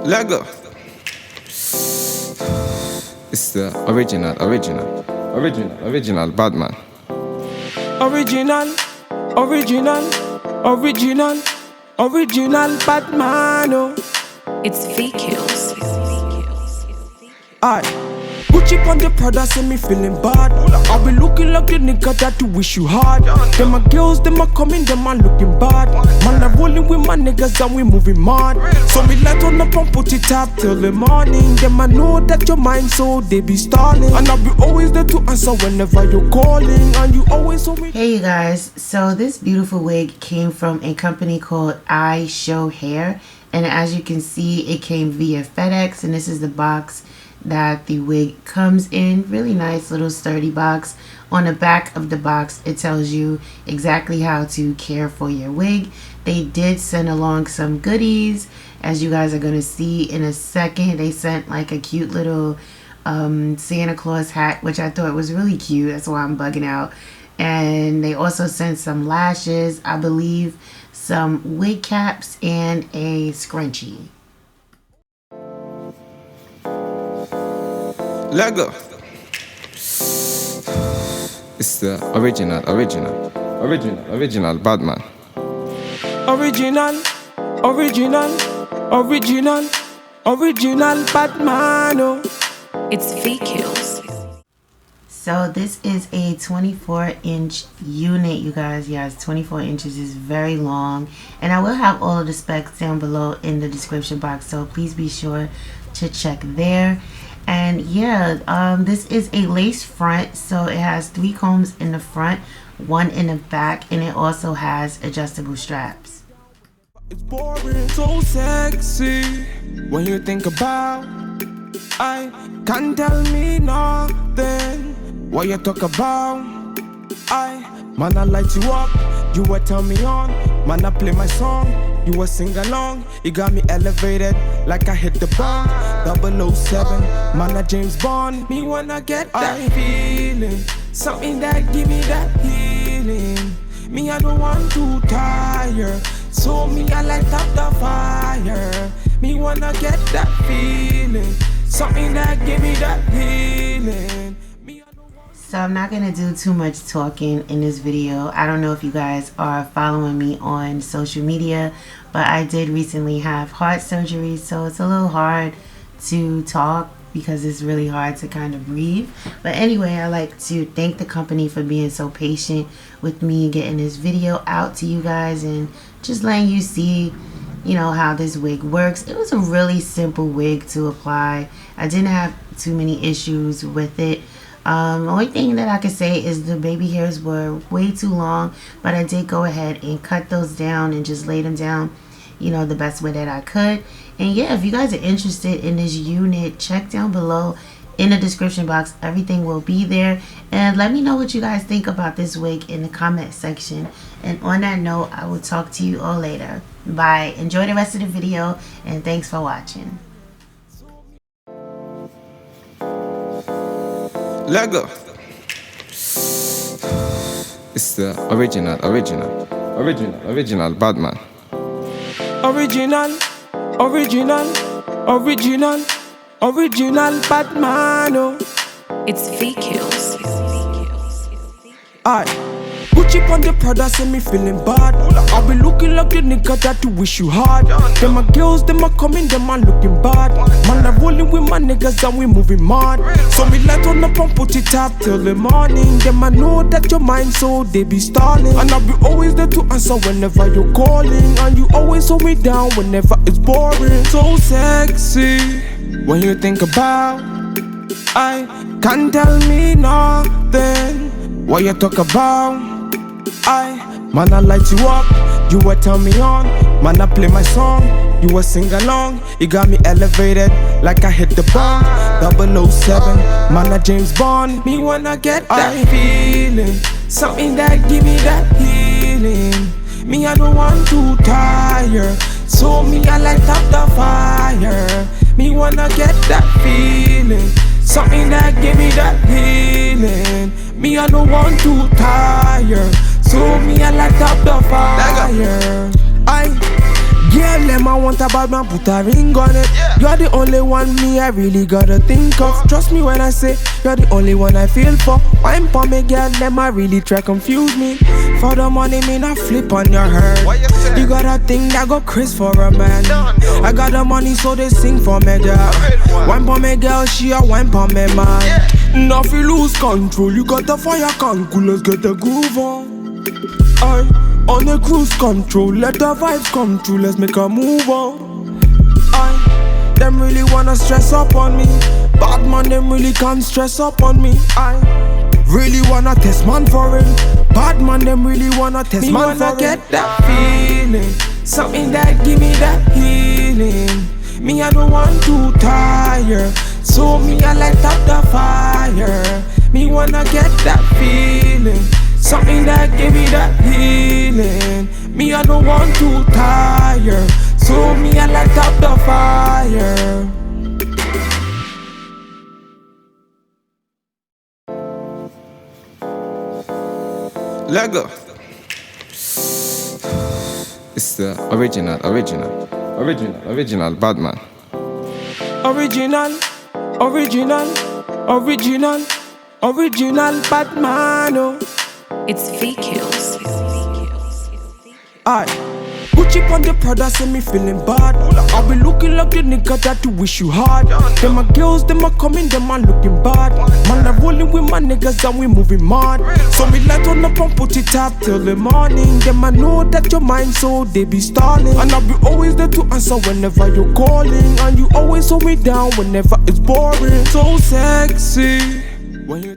Lego. It's the original Batman. Original Batman. Oh. It's VQs. Aye. Gucci on the Prada, say me feeling bad. I be looking like the nigga that you wish you had. Them my girls, them a coming, them a looking bad. Man, I rolling with my niggas and we moving mad. So me light on up and put it up till the morning. Them I know that your mind, so they be stalling. And I be always there to answer whenever you're calling. And you always always. Hey you guys, so this beautiful wig came from a company called ISHOW hair, and as you can see, it came via FedEx, and this is the box that the wig comes in. Really nice little sturdy box. On the back of the box, it tells you exactly how to care for your wig. They did send along some goodies, as you guys are going to see in a second. They sent like a cute little Santa Claus hat, which I thought was really cute. That's why I'm bugging out. And they also sent some lashes, I believe, some wig caps, and a scrunchie. Lego. It's the original Batman. Original Batman. Oh. It's VQs. So this is a 24-inch unit, you guys. Yes, 24 inches is very long. And I will have all of the specs down below in the description box, so please be sure to check there. And yeah, this is a lace front, so it has 3 combs in the front, 1 in the back, and it also has adjustable straps. It's boring, so sexy when you think about. I can't tell me nothing. What you talk about? Man, I light you up, you will tell me on. Man, I play my song, you will sing along. You got me elevated like I hit the bomb. 007, man, I James Bond. Me wanna get that feeling, something that give me that healing. Me, I don't want to tire, so me, I light up the fire. Me wanna get that feeling, something that give me that healing. So I'm not going to do too much talking in this video. I don't know if you guys are following me on social media, but I did recently have heart surgery, so it's a little hard to talk because it's really hard to kind of breathe. But anyway, I like to thank the company for being so patient with me getting this video out to you guys and just letting you see, you know, how this wig works. It was a really simple wig to apply. I didn't have too many issues with it. The only thing that I could say is the baby hairs were way too long, but I did go ahead and cut those down and just lay them down, you know, the best way that I could. And yeah, if you guys are interested in this unit, check down below in the description box. Everything will be there. And let me know what you guys think about this wig in the comment section. And on that note, I will talk to you all later. Bye. Enjoy the rest of the video, and thanks for watching. Lego. It's the original Batman. Original Batman. Oh. It's VQs. Aye. Gucci on the Prada, say me feeling bad. I be looking like the nigga that you wish you had. Them my girls, them a coming, them a looking bad. Man, I rolling with my niggas and we moving mad. So me light on up and put it up till the morning. Them I know that your mind, so they be stalling. And I be always there to answer whenever you're calling. And you always hold me down whenever it's boring. So sexy when you think about. I can't tell me nothing. What you talk about? Man, I light you up, you will tell me on. Man, I play my song, you will sing along. You got me elevated like I hit the bomb. 007, man, I James Bond. Me wanna get that feeling, something that give me that healing. Me, I don't want to tire, so me, I light up the fire. Me wanna get that feeling, something that give me that healing. Me, I don't want to tire, so me, I light up the fire. I, girl, them I want a bad man, put a ring on it. You're the only one me I really gotta think of. Trust me when I say you're the only one I feel for. Wine for me, girl, them I really try confuse me. For the money, me not flip on your head. You got a thing that go crazy for a man. I got the money, so they sing for me, girl. Wine for me, girl, she a wine for me, man. Now if you lose control, you got the fire can cool, let's get the groove on. Aye, on a cruise control, let the vibes come true, let's make a move on. Aye, them really wanna stress up on me. Bad man, them really can't stress up on me. Aye, really wanna test man for him. Bad man, them really wanna test man for him. Me wanna get that feeling, something that give me that healing. Me I don't want to tire, so me I light up the fire. Me wanna get that feeling, something that give me that healing. Me I don't want to tire, so me I light up the fire. Lego. It's the original Batman. Original Batman. Oh. It's VQs. Aye. Gucci on the Prada, say me feeling bad. I be looking like the nigga that you wish you had. Them my girls, them a coming, them a looking bad. Man, I'm rolling with my niggas and we moving mad. So me light on up and put it up till the morning. Them I know that your mind, so they be stalling. And I'll be always there to answer whenever you're calling. And you always hold me down whenever it's boring. So sexy when you